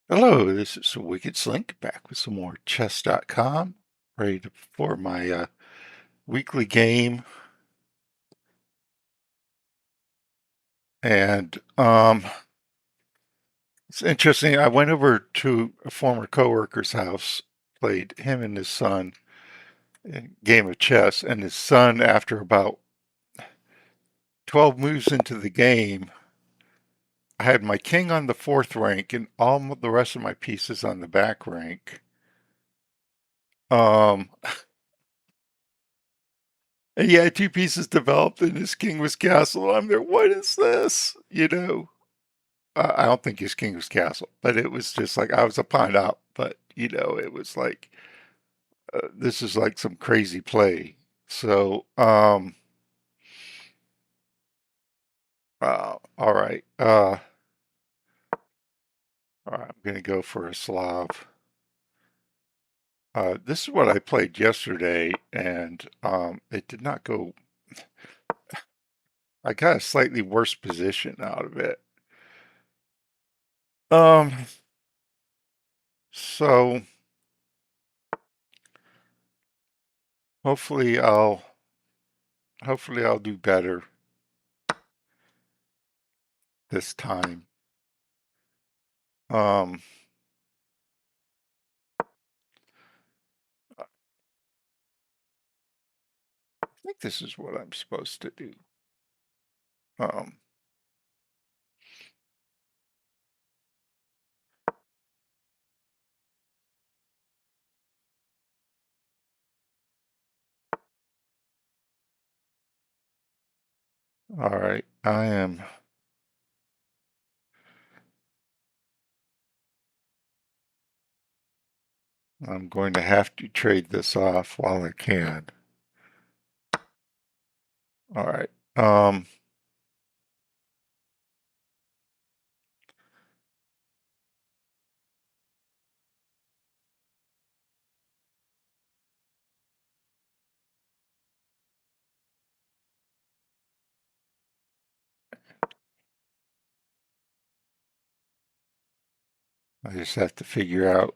Hello, this is Wicked Slink back with some more chess.com, ready for my weekly game. And it's interesting. I went over to a former coworker's house, played him and his son a game of chess, and his son, after about 12 moves into the game, I had my king on the fourth rank and all the rest of my pieces on the back rank. Um, and he had two pieces developed, and his king was castle. I'm there. What is this? I don't think his king was castle, but it was just like I was a pawn up. But it was like this is like some crazy play. So, all right, all right, I'm gonna go for a Slav. This is what I played yesterday, and it did not go. I got a slightly worse position out of it. Um, so hopefully I'll do better this time. Um, I think this is what I'm supposed to do. Um, all right, I'm going to have to trade this off while I can. All right. I just have to figure out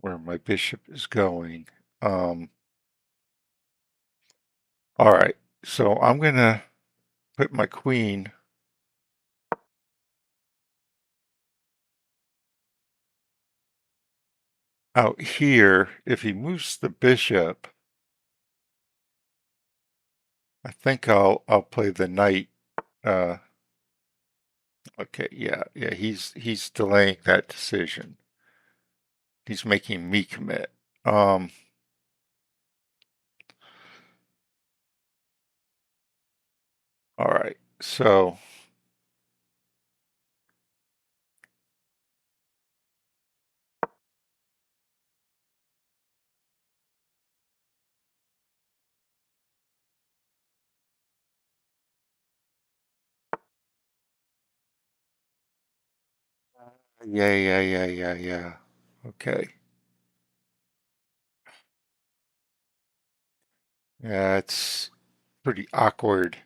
where my bishop is going. Um, all right. So I'm going to put my queen out here. If he moves the bishop, I think I'll play the knight. Uh, okay, yeah. He's delaying that decision. He's making me commit. Um, all right. So yeah. Okay. Yeah, it's pretty awkward.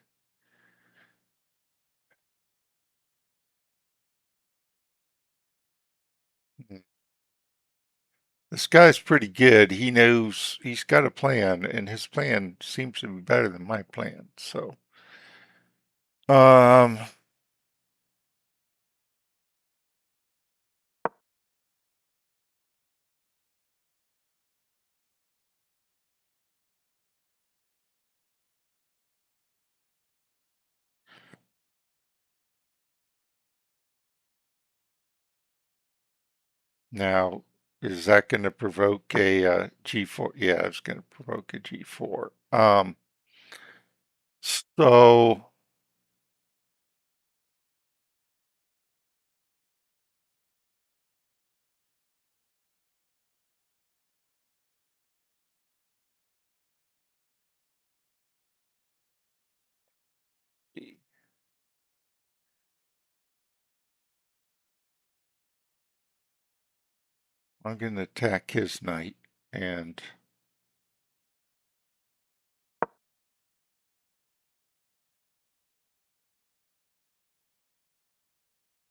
This guy's pretty good. He knows he's got a plan, and his plan seems to be better than my plan. So, um, now is that going to provoke a G4? Yeah, it's going to provoke a G4. So I'm going to attack his knight, and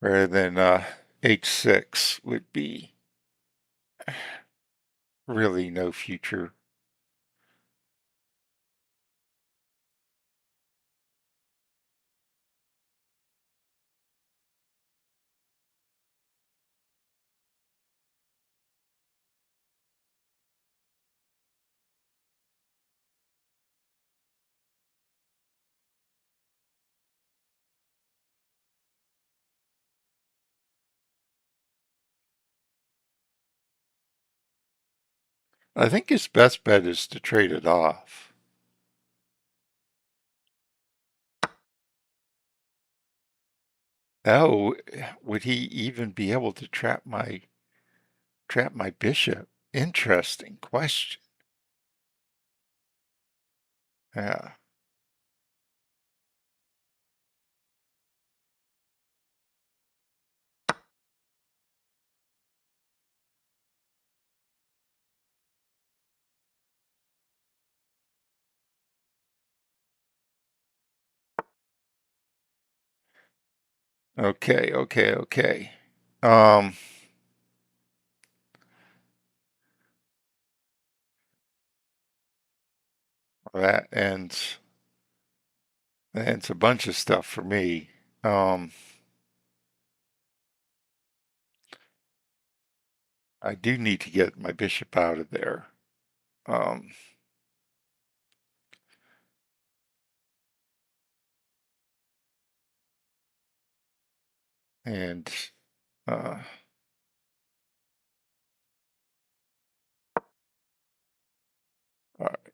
rather than h6 would be really no future. I think his best bet is to trade it off. Oh, would he even be able to trap my bishop? Interesting question. Yeah. Okay, okay, okay. Um, that ends a bunch of stuff for me. Um, I do need to get my bishop out of there. Um, and uh, all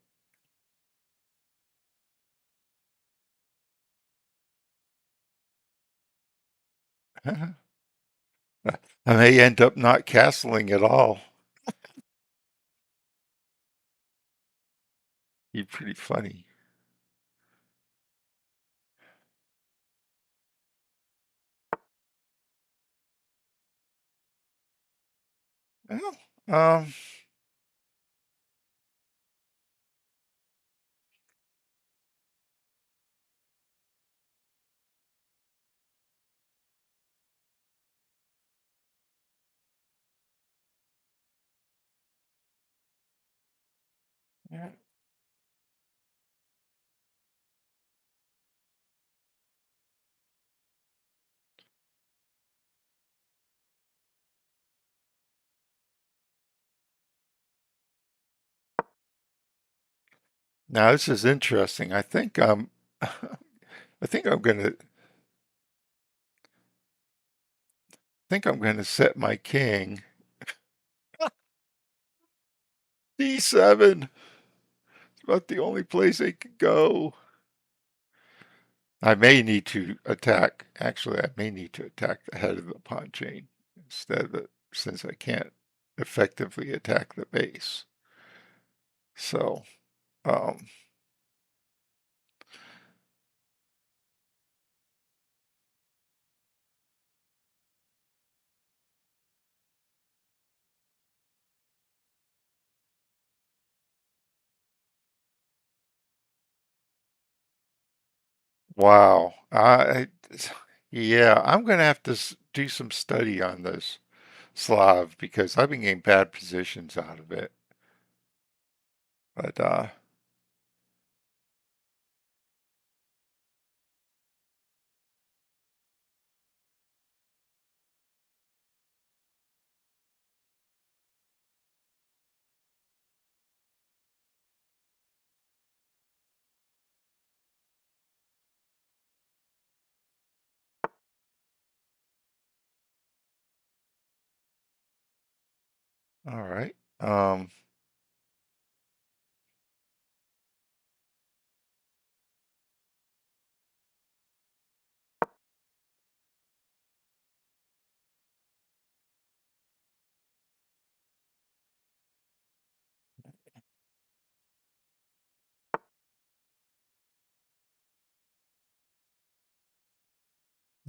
right. I may end up not castling at all. You're pretty funny. Well, yeah. Now this is interesting. I think I'm gonna set my king d7. It's about the only place I could go. I may need to attack. Actually, I may need to attack the head of the pawn chain instead of since I can't effectively attack the base. So, um, wow. Yeah, I'm gonna have to do some study on this Slav because I've been getting bad positions out of it. But all right.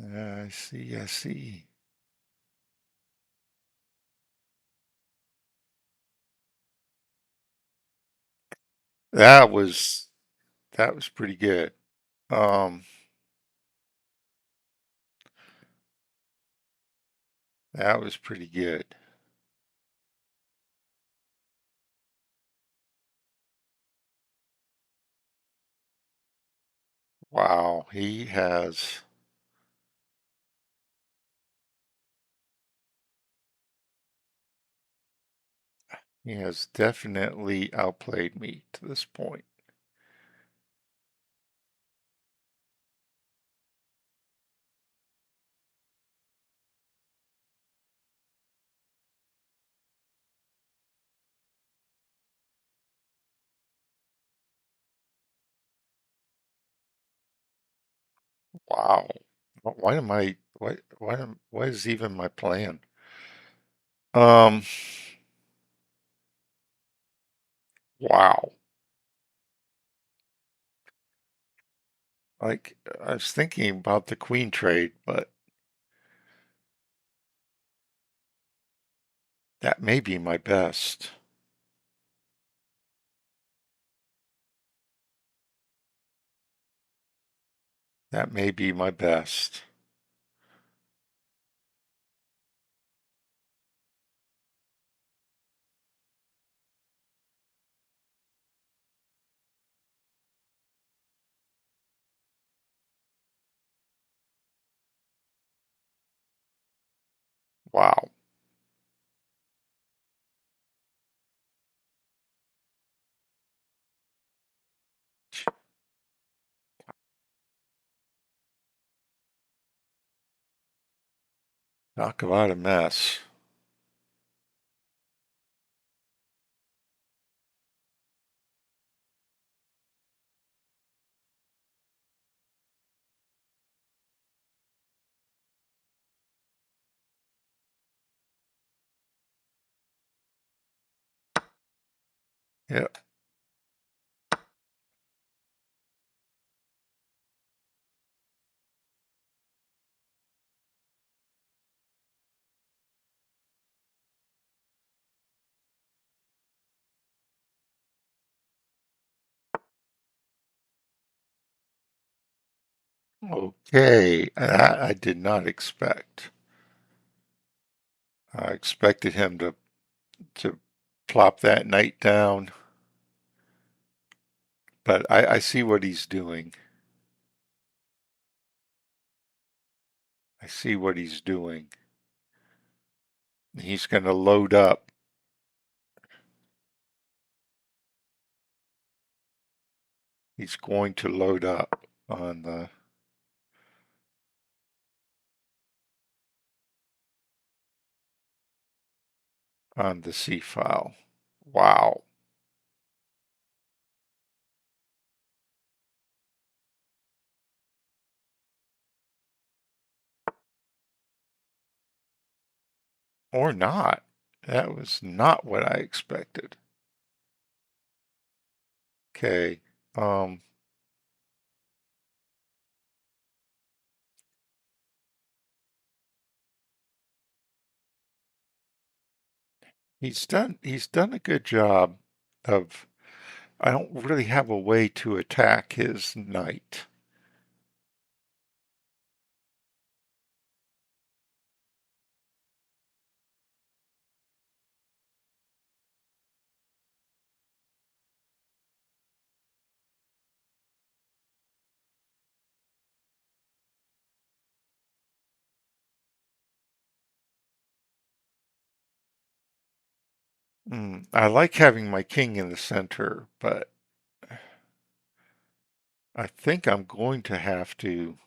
I see. I see. That was that was pretty good. Um, That was pretty good. Wow, he has definitely outplayed me to this point. Wow. Why am I what is even my plan? Um, wow. Like I was thinking about the queen trade, but that may be my best. That may be my best. Wow. Talk about a mess. Yeah. Okay. That I did not expect. I expected him to plop that knight down, but I see what he's doing. I see what he's doing. He's going to load up. He's going to load up on the C file. Wow. Or not. That was not what I expected. Okay. Um, he's done a good job of I don't really have a way to attack his knight. I like having my king in the center, but I think I'm going to have to,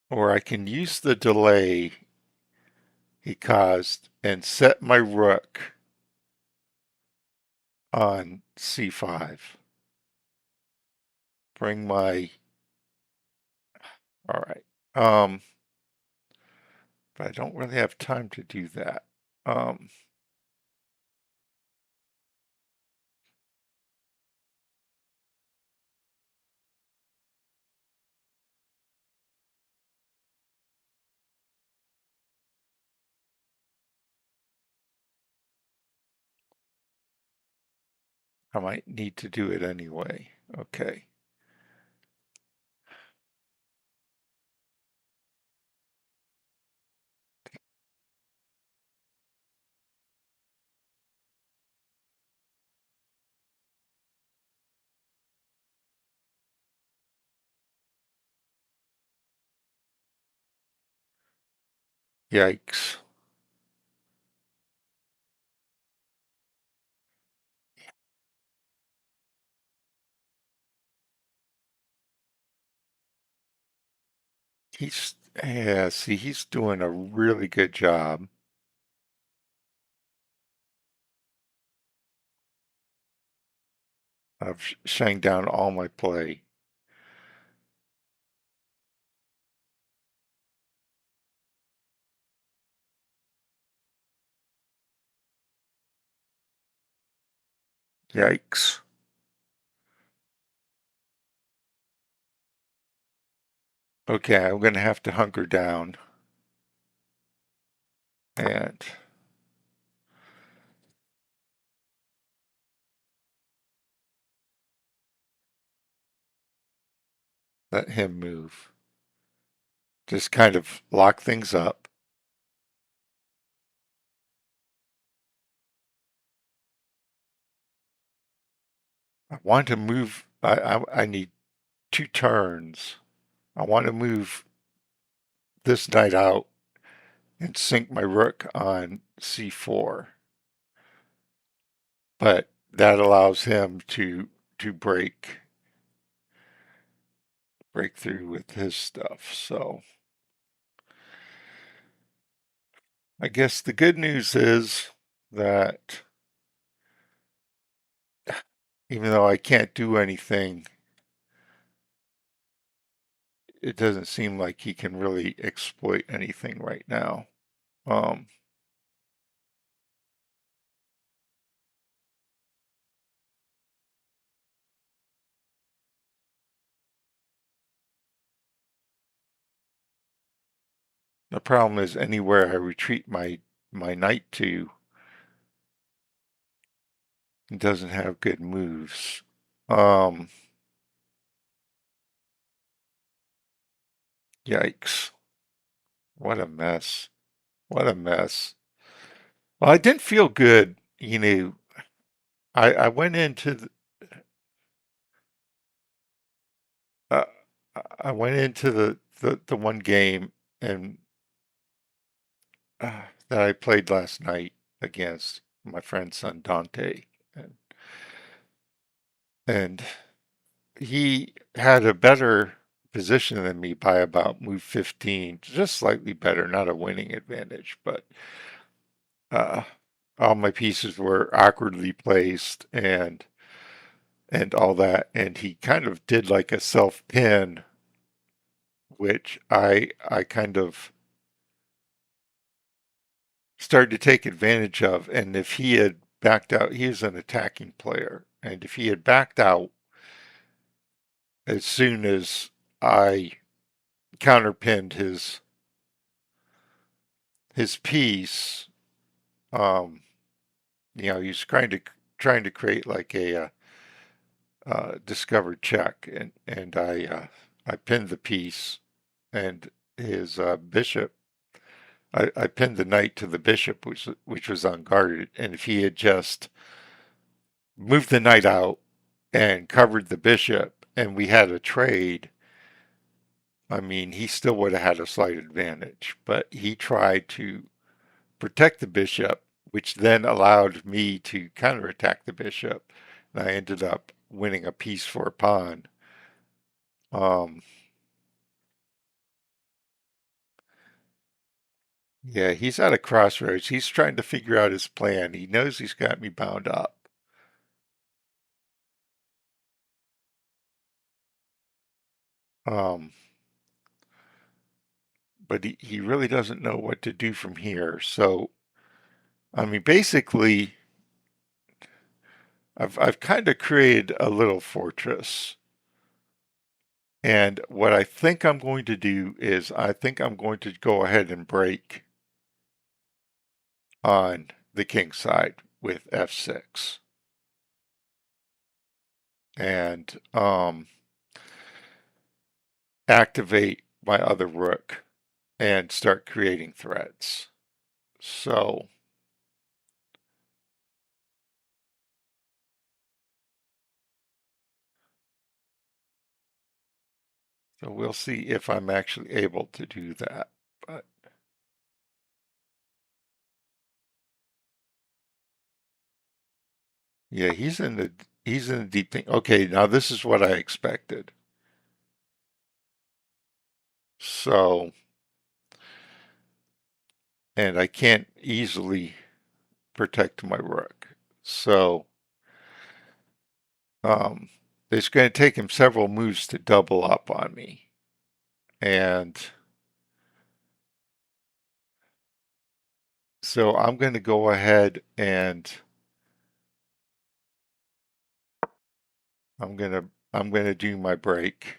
or I can use the delay he caused and set my rook on c5. Bring my, all right. But I don't really have time to do that. Um, I might need to do it anyway. Okay. Yikes. Yeah, see, he's doing a really good job of shutting down all my play. Yikes. Okay, I'm going to have to hunker down and let him move. Just kind of lock things up. I want to move. I need 2 turns. I want to move this knight out and sink my rook on c4. But that allows him to break through with his stuff. So I guess the good news is that even though I can't do anything, it doesn't seem like he can really exploit anything right now. Um, the problem is anywhere I retreat my knight to, it doesn't have good moves. Um, Yikes! What a mess! What a mess! Well, I didn't feel good. I went into uh, I went into the one game and that I played last night against my friend's son Dante, and, and he had a better position than me by about move 15, just slightly better, not a winning advantage, but uh, all my pieces were awkwardly placed and all that, and he kind of did like a self pin, which I kind of started to take advantage of. And if he had backed out, he is an attacking player, and if he had backed out as soon as I counterpinned his piece, um, he's trying to create like a discovered check, and I pinned the piece and his bishop. I pinned the knight to the bishop, which was unguarded, and if he had just moved the knight out and covered the bishop, and we had a trade, I mean, he still would have had a slight advantage. But he tried to protect the bishop, which then allowed me to counterattack the bishop, and I ended up winning a piece for a pawn. Um, yeah, he's at a crossroads. He's trying to figure out his plan. He knows he's got me bound up. Um, but he really doesn't know what to do from here. So, I mean, basically, I've kind of created a little fortress. And what I think I'm going to do is I think I'm going to go ahead and break on the king side with f6 and activate my other rook and start creating threats. So, so we'll see if I'm actually able to do that. But Yeah, he's in the deep thing. Okay, now this is what I expected. So, and I can't easily protect my rook. So, um, it's going to take him several moves to double up on me. And so I'm going to go ahead and I'm going to do my break.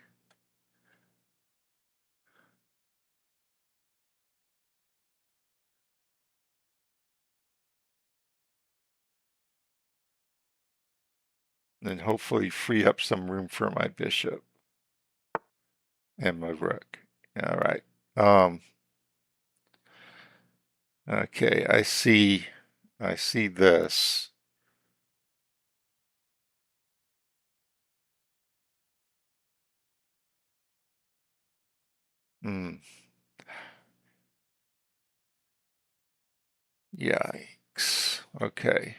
And hopefully free up some room for my bishop and my rook. All right. Um, okay, I see this. Hmm. Yikes. Okay.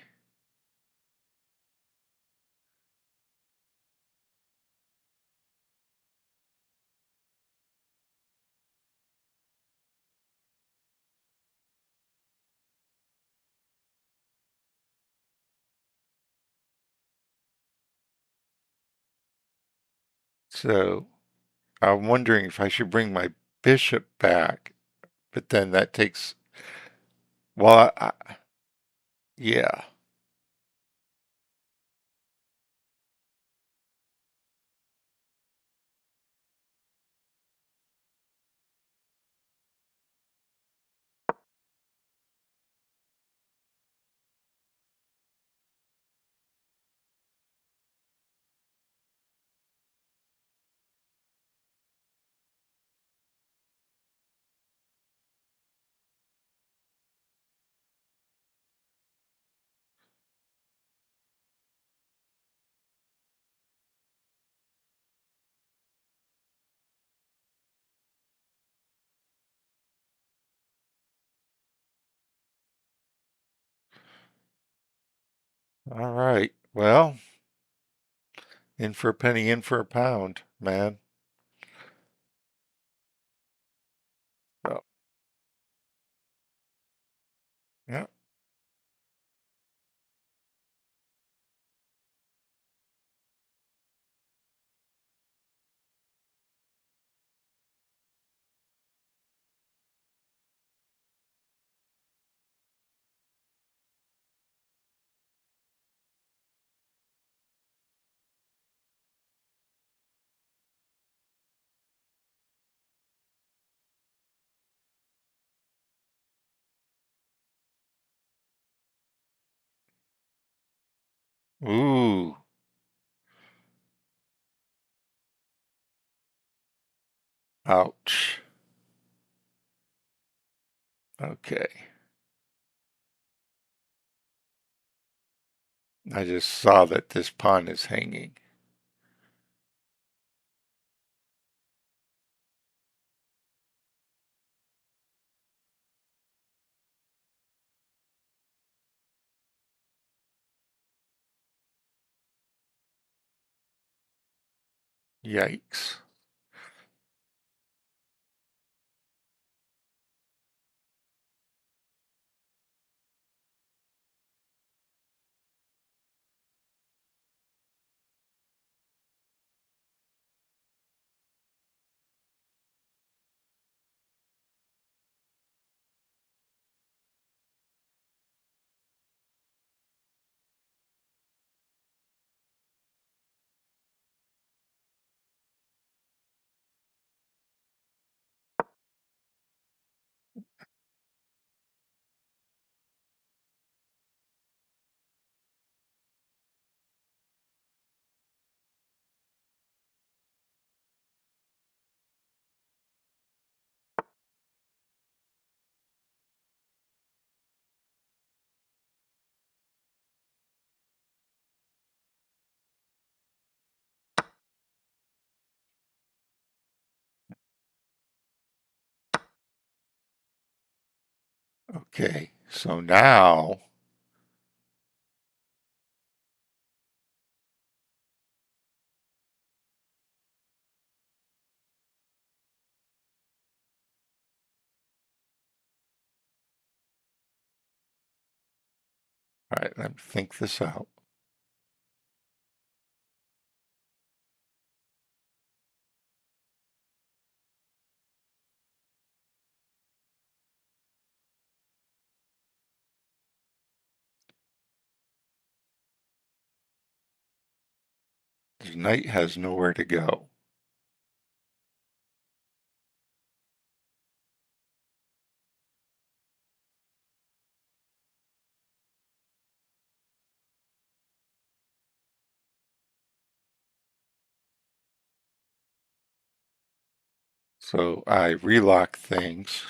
So I'm wondering if I should bring my bishop back, but then that takes, well, yeah, all right. Well, in for a penny, in for a pound, man. So, yeah, ooh, ouch. Okay. I just saw that this pawn is hanging. Yikes. Okay, so now All right, let me think this out. The knight has nowhere to go. So I relock things.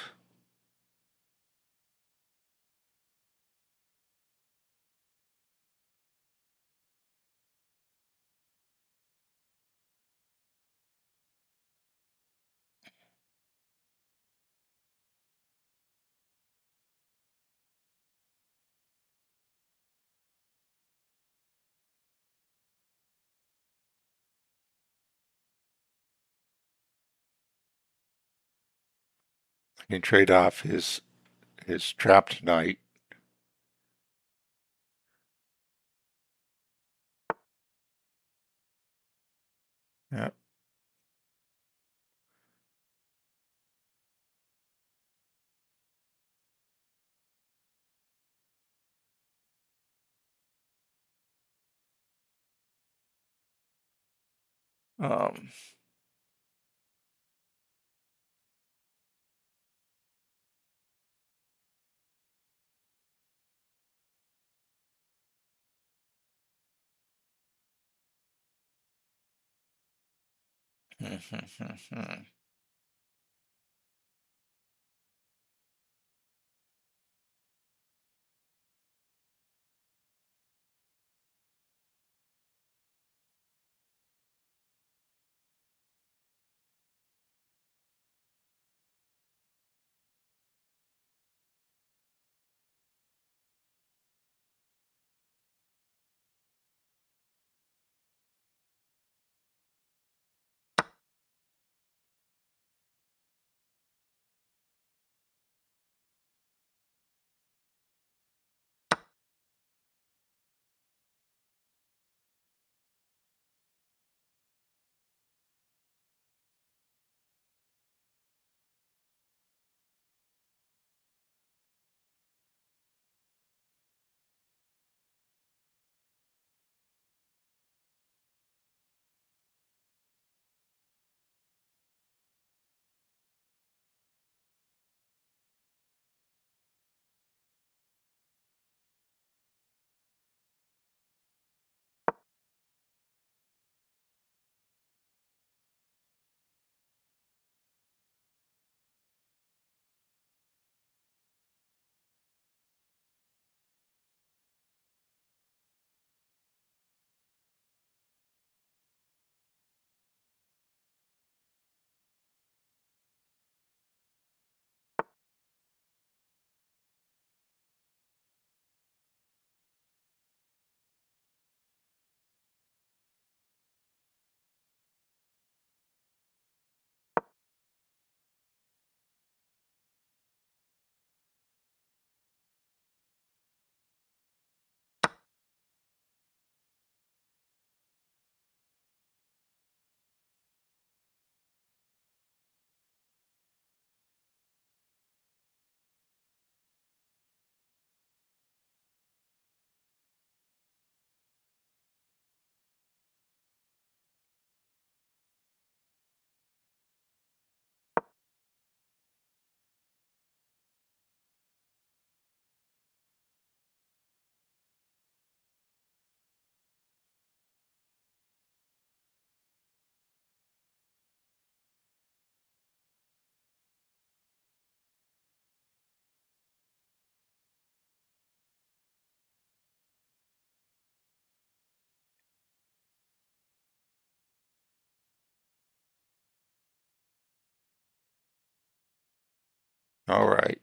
I can trade off his trapped knight. Yeah. Um, all right.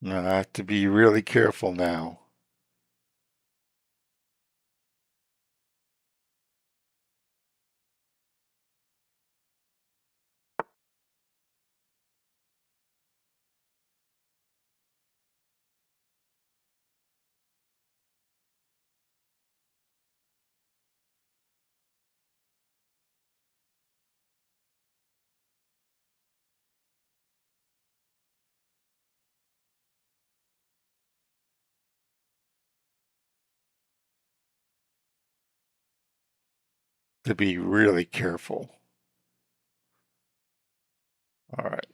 I have to be really careful now. To be really careful. All right.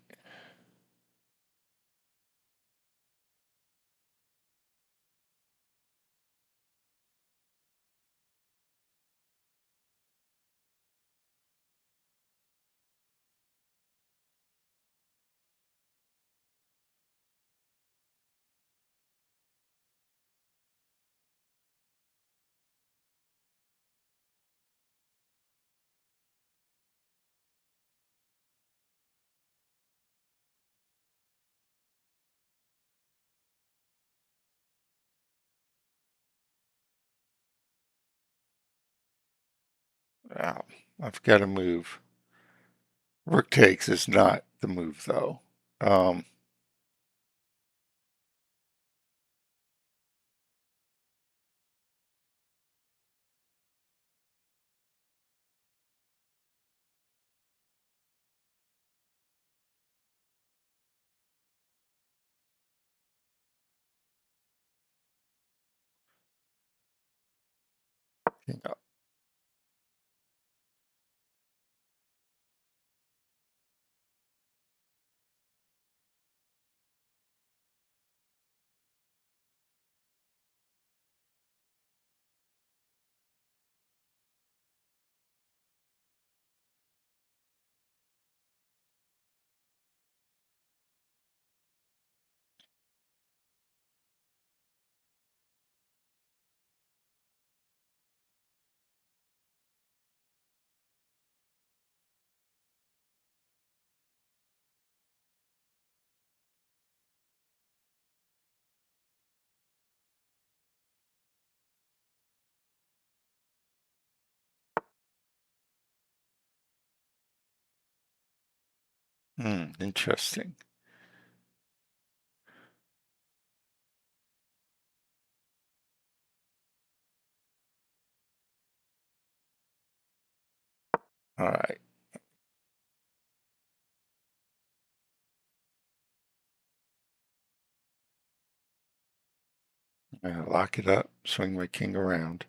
Wow. I've got to move. Rook takes is not the move, though. Um, King up. Interesting. All right. Lock it up. Swing my king around.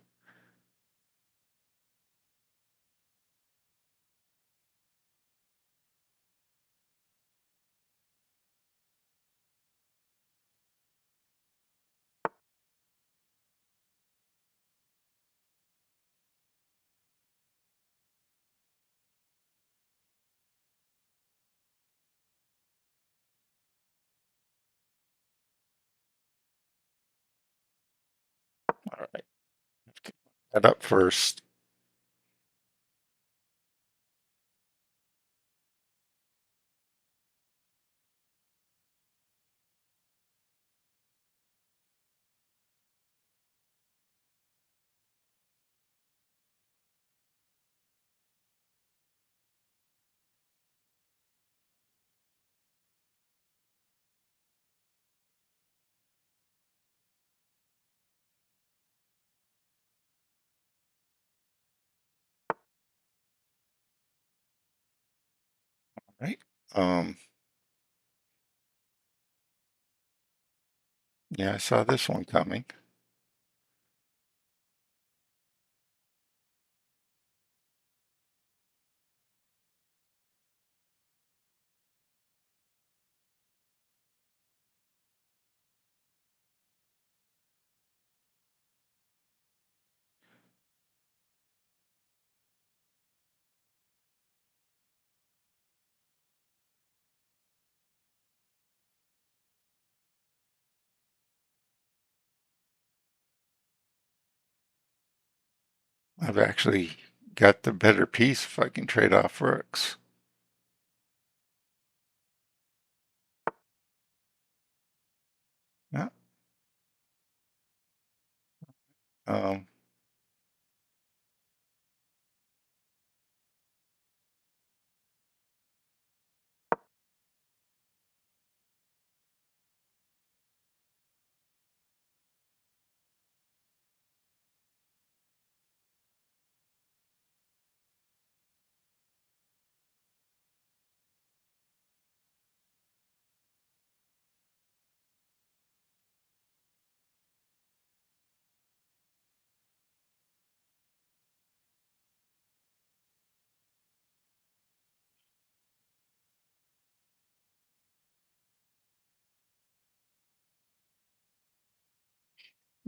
All right. That up first. Right. Um, yeah, I saw this one coming. I've actually got the better piece if I can trade off rooks. Um,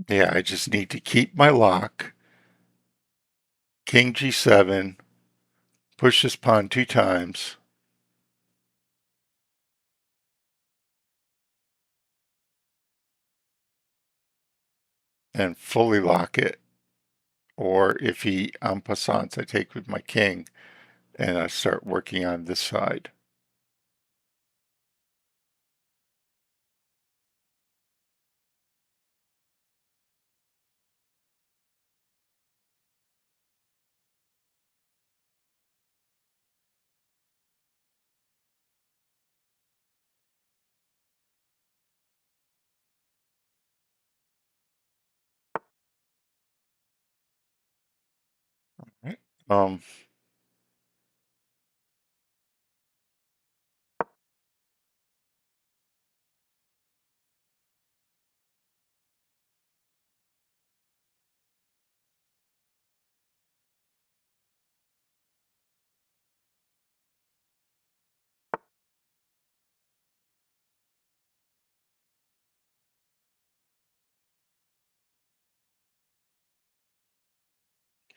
yeah, I just need to keep my lock, king g7, push this pawn 2 times, and fully lock it. Or if he en passant, I take with my king and I start working on this side. Right. Um,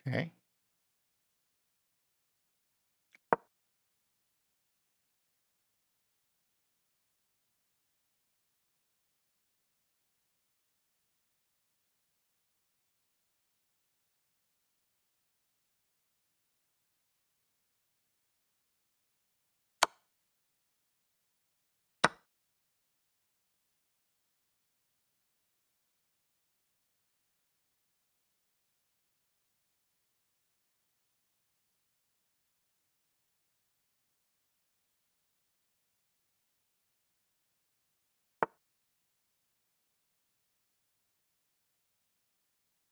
okay.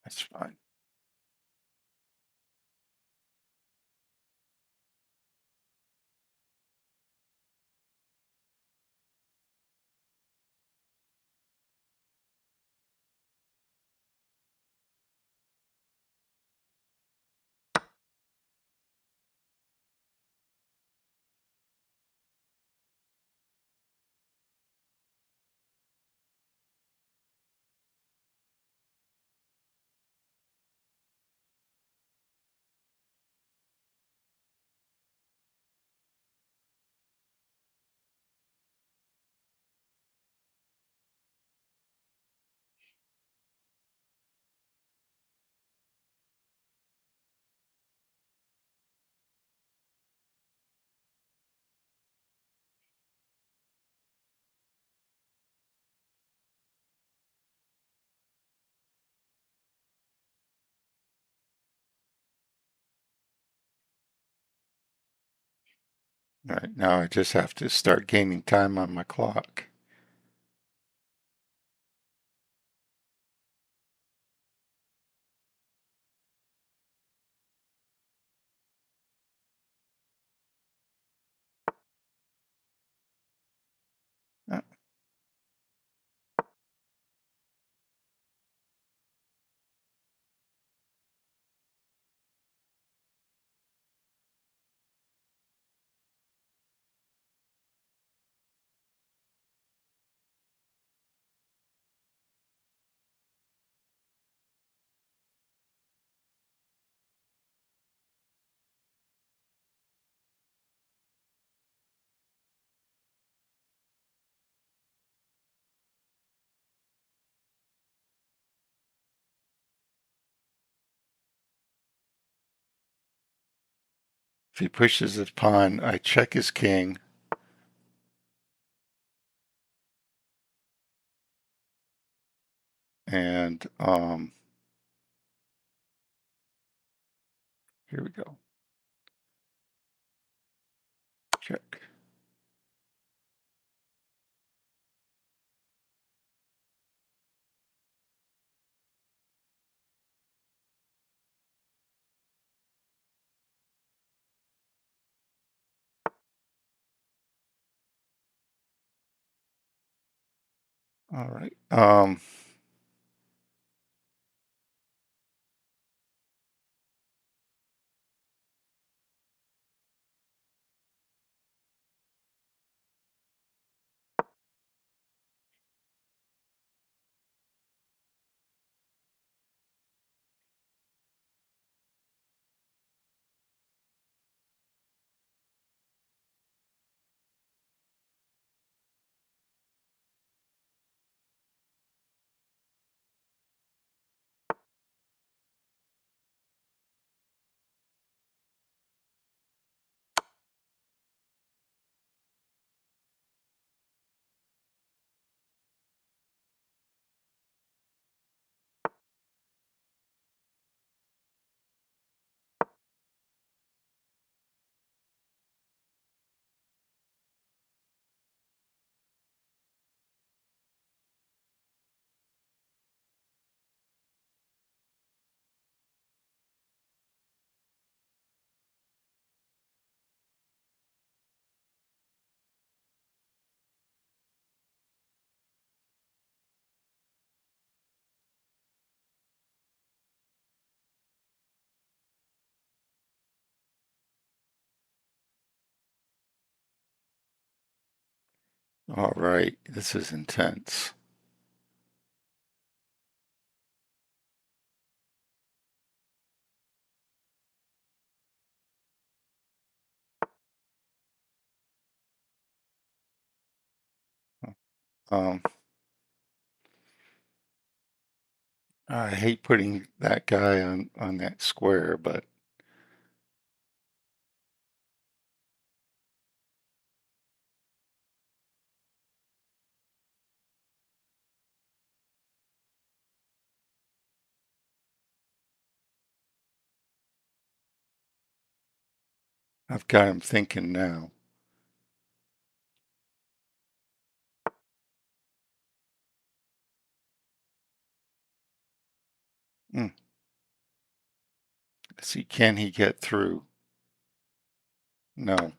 That's fine. All right, now I just have to start gaining time on my clock. Uh, If he pushes his pawn, I check his king, and Here we go. Check. All right. All right. This is intense. Um, I hate putting that guy on that square, but I've got him thinking now. Hmm. See, can he get through? No,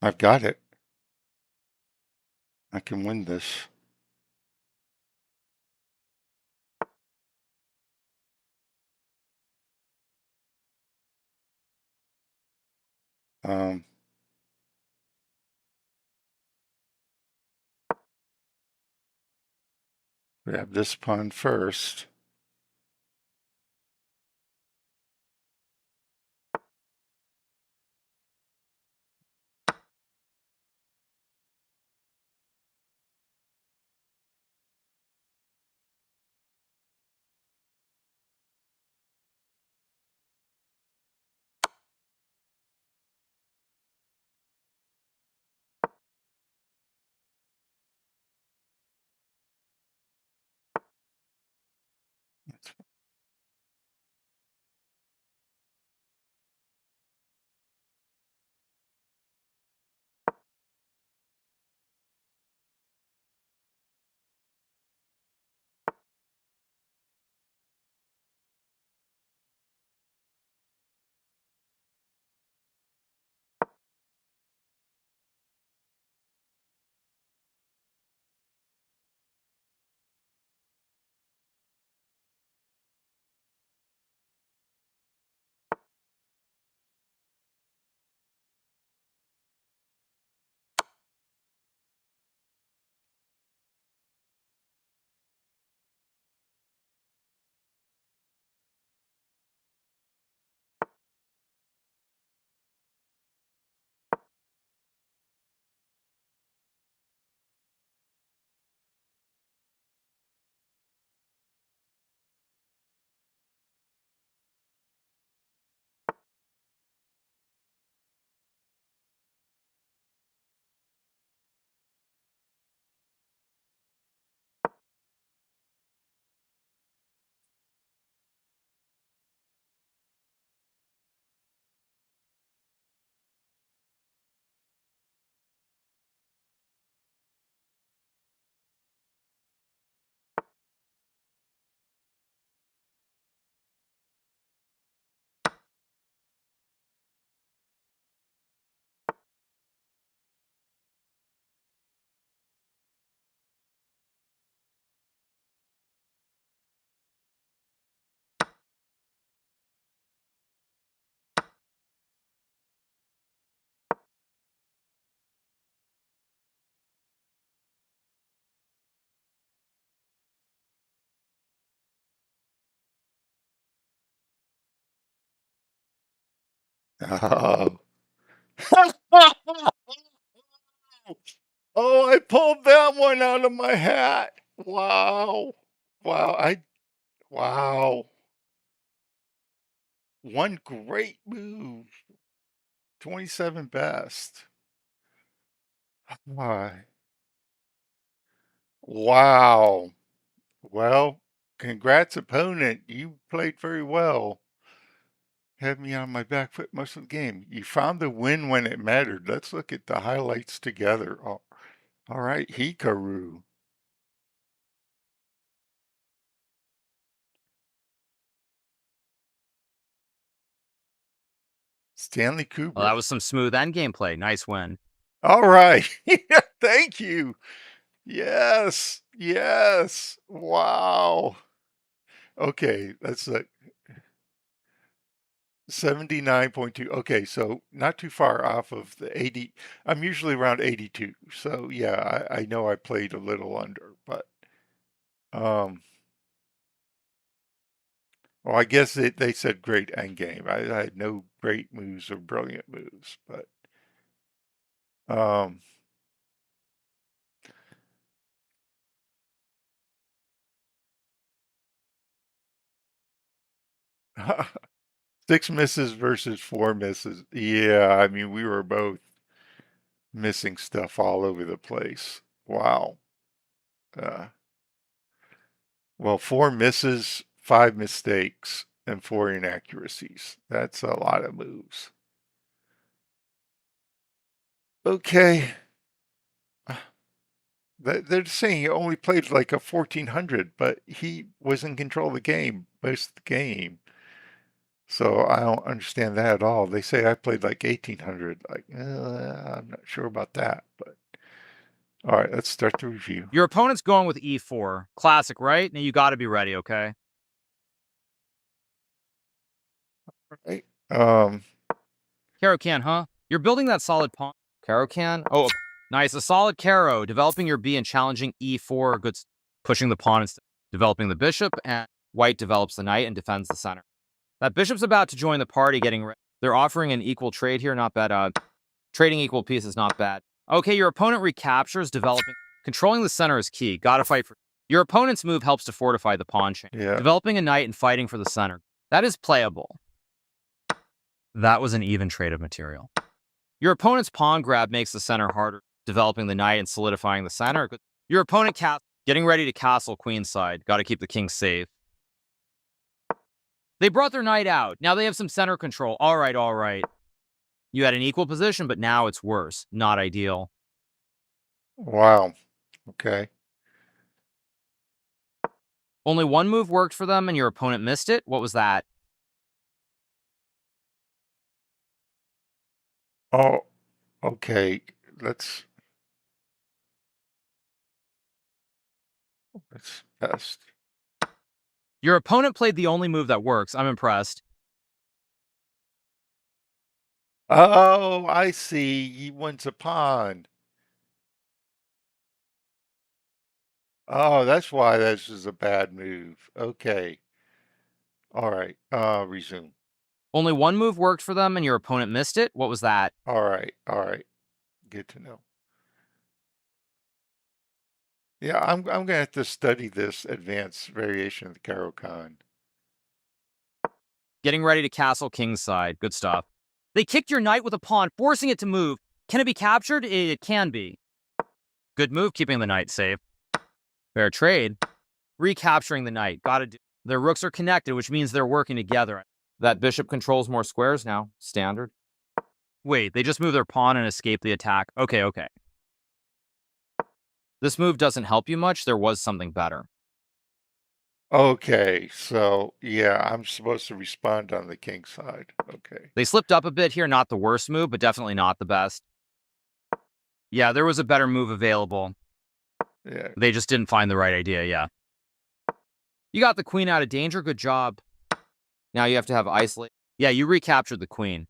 I've got it. I can win this. Um, Grab this pawn first. Oh. Oh, I pulled that one out of my hat. Wow. Wow. Wow. One great move. 27 best. Why? Wow. Well, congrats, opponent. You played very well. Had me on my back foot most of the game. You found the win when it mattered. Let's look at the highlights together. Oh, all right, Hikaru. Stanley Well, that Kubrick. was some smooth endgame play. Nice win. All right. Thank you. Yes. Yes. Wow. Okay, that's like 79.2. Okay, so not too far off of the 80. I'm usually around 82. So yeah, I know I played a little under, but um well, I guess they said great end game. I had no great moves or brilliant moves, but um, six misses versus four misses. Yeah, I mean we were both missing stuff all over the place. Wow. Uh, well, four misses, five mistakes, and four inaccuracies. That's a lot of moves. Okay. They're saying he only played like a 1400, but he was in control of the game most of the game. So I don't understand that at all. They say I played like 1800. Like, I'm not sure about that. But all right, let's start the review. Your opponent's going with e4. Classic, right? Now you got to be ready, okay? Right. Um, Caro can, huh? You're building that solid pawn. Caro can? Oh, nice. A solid Caro. Developing your B and challenging e4. Good. Pushing the pawn instead. Developing the bishop, and white develops the knight and defends the center. That bishop's about to join the party getting ready. They're offering an equal trade here. Not bad. Trading equal pieces, not bad. Okay, your opponent recaptures, developing. Controlling the center is key. Gotta fight for. Your opponent's move helps to fortify the pawn chain. yeah. Developing a knight and fighting for the center. That is playable. That was an even trade of material. Your opponent's pawn grab makes the center harder, developing the knight and solidifying the center. Your opponent getting ready to castle queenside. Gotta keep the king safe. They brought their knight out. Now they have some center control. All right, all right. You had an equal position, but now it's worse. Not ideal. Wow. Okay. Only one move worked for them, and your opponent missed it. What was that? Oh, okay. Let's let's test. Your opponent played the only move that works. I'm impressed. Oh, I see. He wants a pawn. Oh, that's why this is a bad move. Okay. All right. Resume. Only one move worked for them, and your opponent missed it. What was that? All right. All right. Good to know. Yeah, I'm gonna have to study this advanced variation of the Caro Khan. Getting ready to castle kingside. Good stuff. They kicked your knight with a pawn, forcing it to move. Can it be captured? It can be. Good move, keeping the knight safe. Fair trade. Recapturing the knight. Gotta do. Their rooks are connected, which means they're working together. That bishop controls more squares now. Standard. Wait, they just moved their pawn and escaped the attack. Okay, okay. This move doesn't help you much. There was something better. Okay, so yeah, I'm supposed to respond on the king side. Okay. They slipped up a bit here. Not the worst move, but definitely not the best. Yeah, there was a better move available. Yeah. They just didn't find the right idea, yeah. You got the queen out of danger. Good job. Now you have to have isolate. Yeah, you recaptured the queen.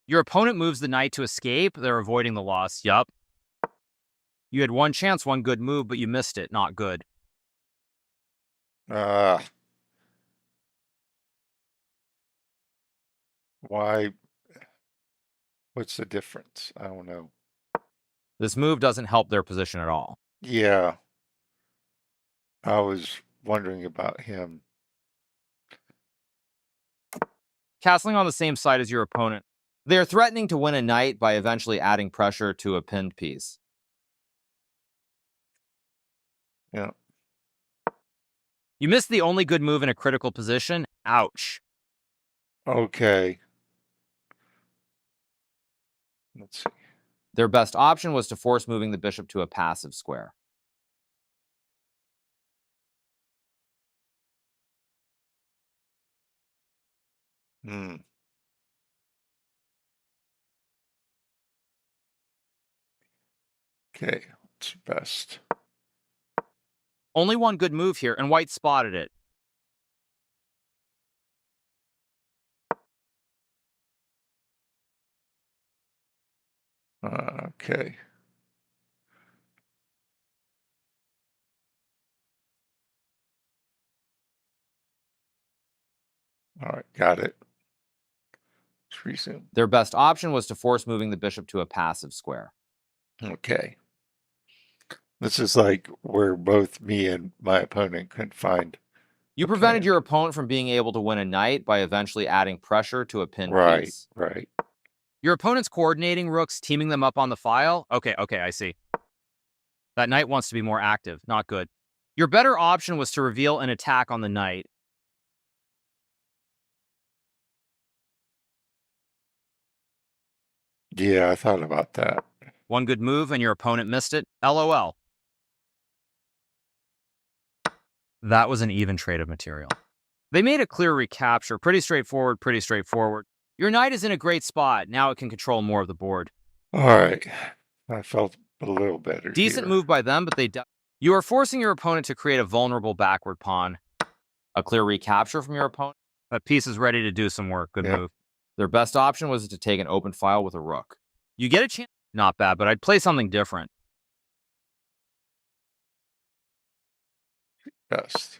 Your opponent moves the knight to escape. They're avoiding the loss. Yup. You had one chance, one good move, but you missed it. Not good. Uh, why? What's the difference? I don't know. This move doesn't help their position at all. Yeah, I was wondering about him. Castling on the same side as your opponent. They are threatening to win a knight by eventually adding pressure to a pinned piece. Yeah. You missed the only good move in a critical position. Ouch. Okay. Let's see. Their best option was to force moving the bishop to a passive square. Hmm. Okay. What's best? Only one good move here, and white spotted it. Okay. All right. Got it. Let's resume. Their best option was to force moving the bishop to a passive square. Okay. This is like where both me and my opponent couldn't find. You prevented your opponent from being able to win a knight by eventually adding pressure to a pinned piece. Right. Your opponent's coordinating rooks, teaming them up on the file. Okay, I see. That knight wants to be more active. Not good. Your better option was to reveal an attack on the knight. Yeah, I thought about that. One good move and your opponent missed it. LOL. That was an even trade of material. They made a clear recapture. Pretty straightforward. Your knight is in a great spot. Now it can control more of the board. All right. I felt a little better. Decent here. move by them, but you are forcing your opponent to create a vulnerable backward pawn. A clear recapture from your opponent. That piece is ready to do some work. Good move. Their best option was to take an open file with a rook. You get a chance. Not bad, but I'd play something different. Best.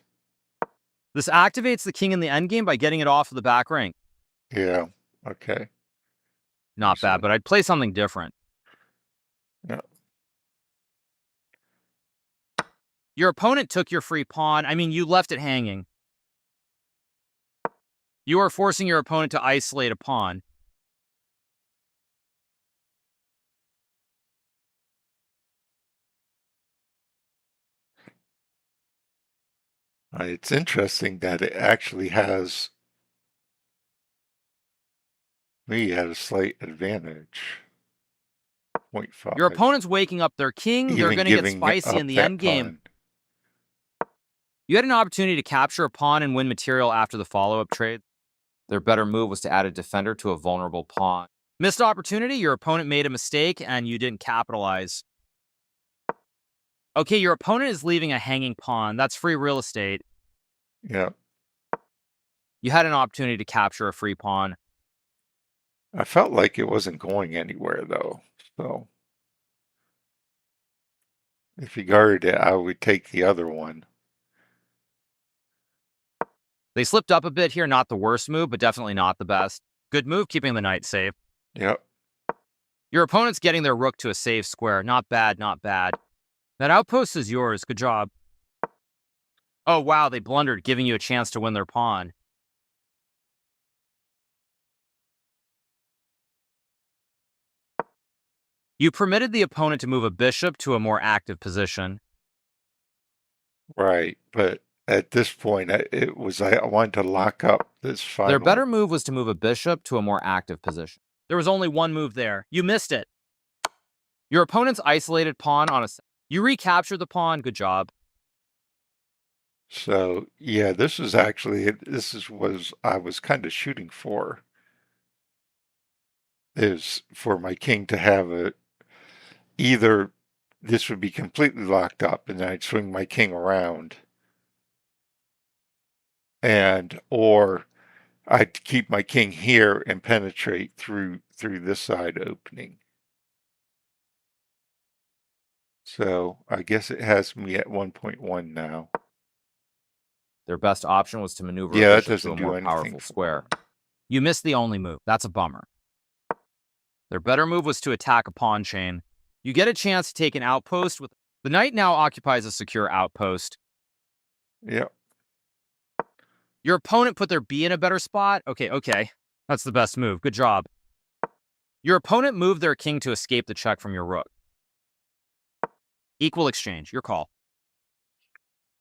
This activates the king in the endgame by getting it off of the back ring. Yeah. Okay. Not bad, but I'd play something different. Yeah. Your opponent took your free pawn. I mean, you left it hanging. You are forcing your opponent to isolate a pawn. It's interesting that it actually has me at a slight advantage. 0.5. Your opponent's waking up their king. They're going to get spicy in the endgame. You had an opportunity to capture a pawn and win material after the follow-up trade. Their better move was to add a defender to a vulnerable pawn. Missed opportunity. Your opponent made a mistake and you didn't capitalize. Okay, your opponent is leaving a hanging pawn. That's free real estate. Yeah. You had an opportunity to capture a free pawn. I felt like it wasn't going anywhere though. So if he guarded it, I would take the other one. They slipped up a bit here. Not the worst move, but definitely not the best. Good move, keeping the knight safe. Yep. Your opponent's getting their rook to a safe square. Not bad. That outpost is yours. Good job. Oh, wow, they blundered, giving you a chance to win their pawn. You permitted the opponent to move a bishop to a more active position. Right. But at this point, I wanted to lock up this final. Their better move was to move a bishop to a more active position. There was only one move there. You missed it. Your opponent's isolated pawn on a... You recaptured the pawn. Good job. So yeah, this is was I was kind of shooting for, is for my king to have either this would be completely locked up and then I'd swing my king around, or I'd keep my king here and penetrate through this side opening. So I guess it has me at 1.1 now. Their best option was to maneuver Yeah, a that bishop to a doesn't do more anything powerful for square. me. You missed the only move. That's a bummer. Their better move was to attack a pawn chain. You get a chance to take an outpost with the knight now occupies a secure outpost. Yep. Your opponent put their b in a better spot. Okay. That's the best move. Good job. Your opponent moved their king to escape the check from your rook. Equal exchange. Your call.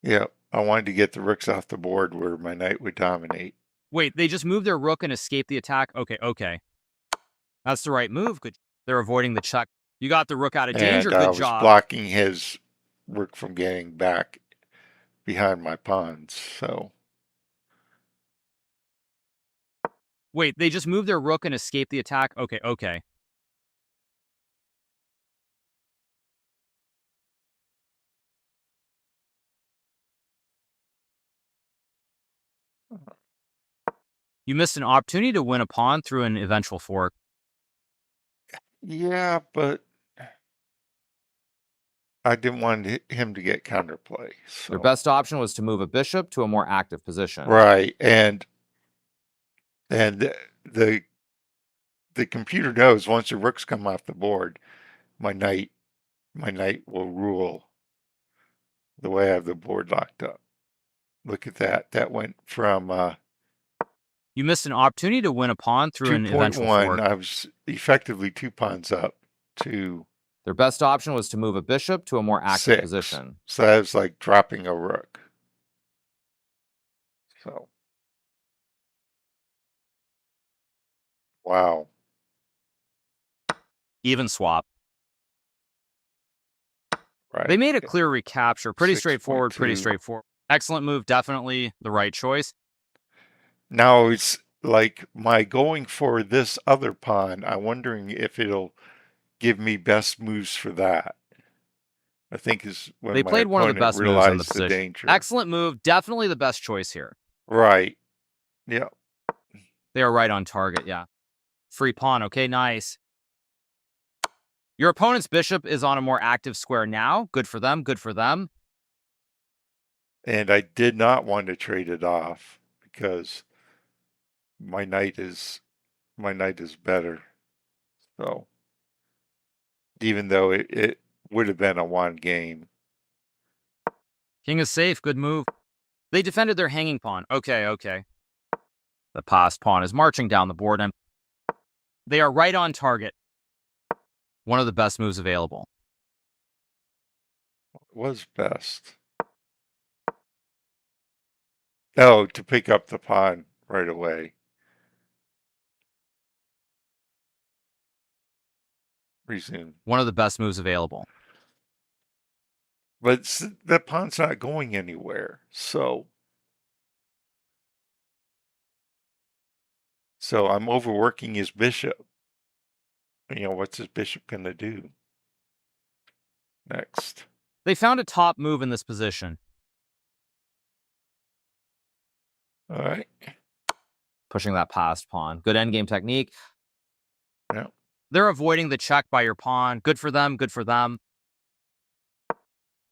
Yep. I wanted to get the rooks off the board where my knight would dominate. Wait, they just moved their rook and escaped the attack? Okay. That's the right move. Good. They're avoiding the check. You got the rook out of danger. And I Good was job. blocking his rook from getting back behind my pawns, so. Wait, they just moved their rook and escaped the attack? Okay. You missed an opportunity to win a pawn through an eventual fork. Yeah, but I didn't want him to get counterplay. So. Your best option was to move a bishop to a more active position. Right, and the computer knows once the rooks come off the board, my knight will rule the way I have the board locked up. Look at that. That went from You missed an opportunity to win a pawn through an eventual 2.1. fork. I was effectively 2 pawns up to Their best option was to move a bishop to a more active 6. position. So that was like dropping a rook. So, wow. Even swap. Right. They made a clear recapture. Pretty 6.2. straightforward. Excellent move. Definitely the right choice. Now it's like my going for this other pawn. I'm wondering if it'll give me best moves for that. I think is when They my played one of the opponent best moves in the realized the position. danger. Excellent move. Definitely the best choice here. Right. Yeah. They are right on target. Yeah. Free pawn. Okay, nice. Your opponent's bishop is on a more active square now. Good for them. Good for them. And I did not want to trade it off because my knight is better. So even though it would have been a one game. King is safe. Good move. They defended their hanging pawn. Okay. The passed pawn is marching down the board and they are right on target. One of the best moves available. What was best? Oh, to pick up the pawn right away. Resume. One of the best moves available. But that pawn's not going anywhere. So I'm overworking his bishop. You know, what's his bishop going to do next? They found a top move in this position. All right. Pushing that passed pawn. Good endgame technique. Yeah. They're avoiding the check by your pawn. Good for them. Good for them.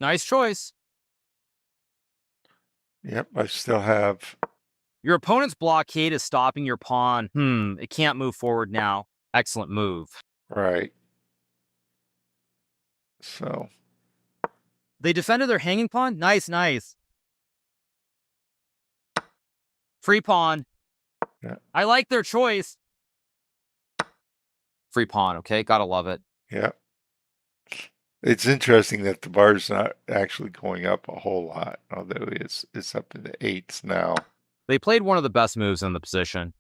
Nice choice. Yep. I still have. Your opponent's blockade is stopping your pawn. It can't move forward now. Excellent move. Right. So. They defended their hanging pawn. Nice. Free pawn. Yeah. I like their choice. Free pawn, okay? Gotta love it. Yeah. It's interesting that the bar's not actually going up a whole lot, although it's up in the 8s now. They played one of the best moves in the position.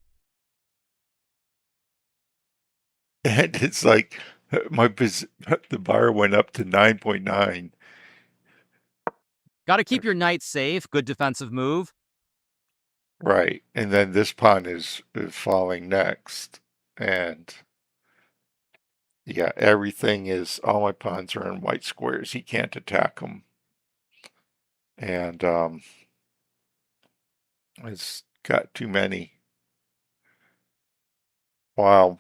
And it's like the bar went up to 9.9. Got to keep your knight safe. Good defensive move. Right. And then this pawn is falling next. And yeah, everything is, all my pawns are in white squares. He can't attack them. And it's got too many. Wow.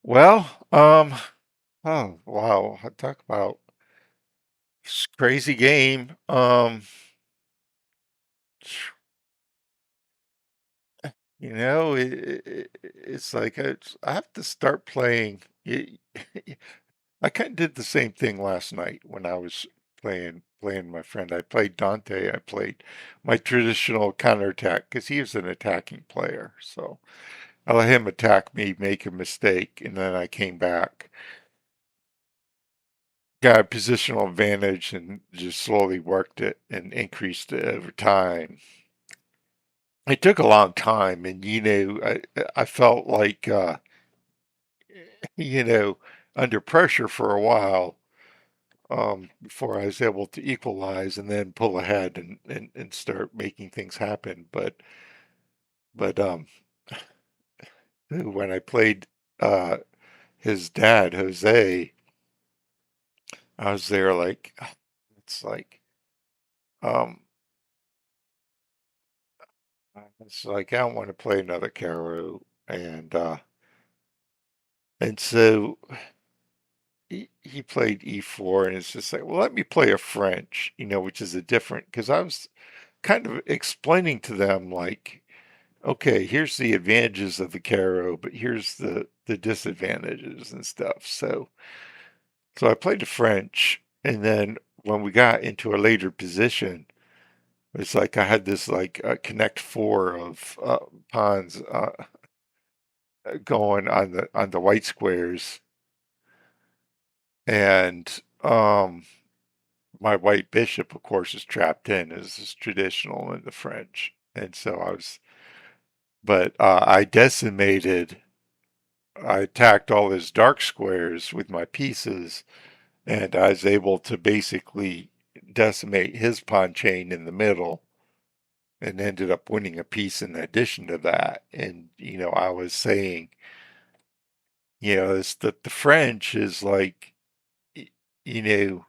Well, oh wow. I talk about crazy game. it's like I have to start playing. I kind of did the same thing last night when I was playing my friend. I played Dante. I played my traditional counterattack because he was an attacking player. So I let him attack me, make a mistake, and then I came back, got a positional advantage, and just slowly worked it and increased it over time. It took a long time, and I felt like you know under pressure for a while before I was able to equalize and then pull ahead and start making things happen. But when I played uh, his dad, Jose, I was there like it's like um, it's like I don't want to play another Caro, and so he played E4, and it's just like, well, let me play a French, which is a different because I was kind of explaining to them like, okay, here's the advantages of the Caro, but here's the disadvantages and stuff. So I played the French, and then when we got into a later position, it's like I had this like connect four of pawns going on the white squares, and my white bishop, of course, is trapped in as is traditional in the French, and so but I decimated. I attacked all his dark squares with my pieces, and I was able to basically decimate his pawn chain in the middle and ended up winning a piece in addition to that. And, I was saying, it's the French is like, you know,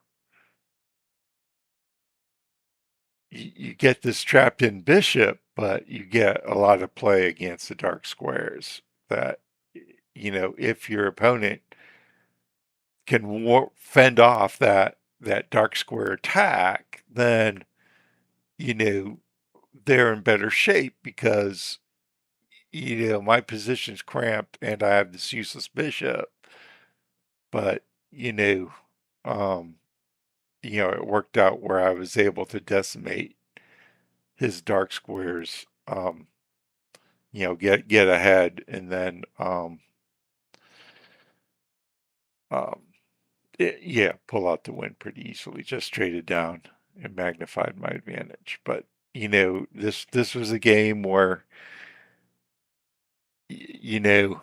you get this trapped in bishop, but you get a lot of play against the dark squares that, if your opponent can fend off that dark square attack, then you know they're in better shape because my position's cramped and I have this useless bishop. But you know, um, it worked out where I was able to decimate his dark squares. Get ahead, and then um, yeah, pull out the win pretty easily. Just traded down and magnified my advantage. But this was a game where you know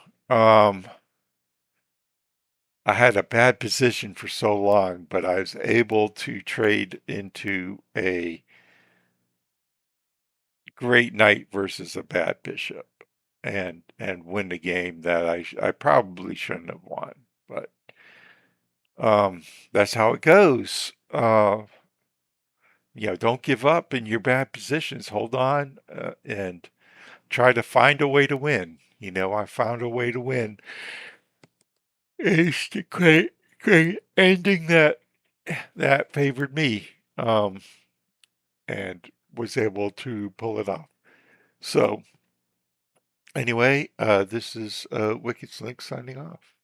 I had a bad position for so long, but I was able to trade into a great knight versus a bad bishop and win the game that I probably shouldn't have won. But that's how it goes. Don't give up in your bad positions. Hold on and try to find a way to win. I found a way to win. It's the great ending that favored me, and was able to pull it off. So anyway, this is Wicked Slink signing off.